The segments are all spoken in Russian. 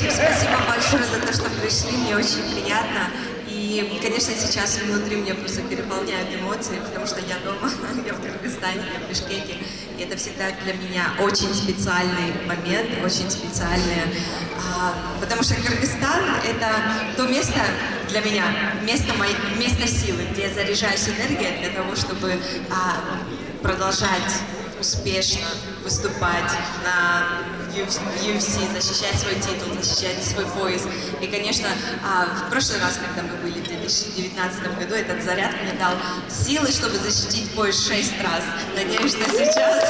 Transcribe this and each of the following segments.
Всем спасибо большое за то, что пришли, мне очень приятно. И, конечно, сейчас внутри меня просто переполняют эмоции, потому что я дома, я в Кыргызстане, я в Бишкеке. И это всегда для меня очень специальный момент, очень специальный. Потому что Кыргызстан — это то место для меня, место силы, где я заряжаюсь энергией для того, чтобы продолжать успешно выступать на UFC, защищать свой титул, защищать свой пояс. И, конечно, в прошлый раз, когда мы были в 2019 году, этот заряд мне дал силы, чтобы защитить пояс 6 раз. Надеюсь, что сейчас заряд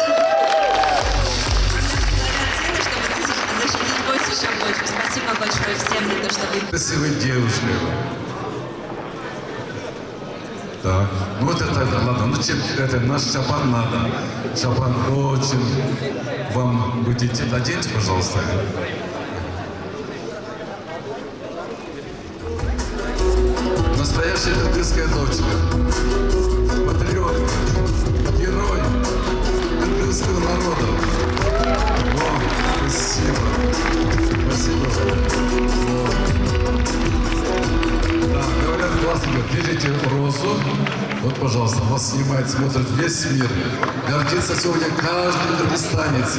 силы, чтобы защитить пояс еще больше. Спасибо большое всем за то, что вы... Красивая девушка. Да. Ну вот это ладно. Ну это наш Чапан надо. Чапан очень вам будете. Оденьте, пожалуйста. Настоящая кыргызская дочка. Патриот. Герой кыргызского народа. Вам спасибо. Спасибо. Да, говорят, классно. Берите розу. Вот, пожалуйста, вас снимает, смотрит весь мир. Гордится сегодня каждый кыргызстанец.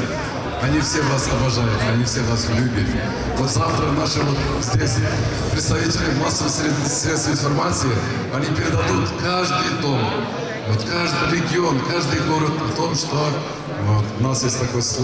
Они все вас обожают, они все вас любят. Вот завтра наши вот здесь представители массовых средств информации, они передадут каждый дом, вот каждый регион, каждый город о том, что вот, у нас есть такой слово.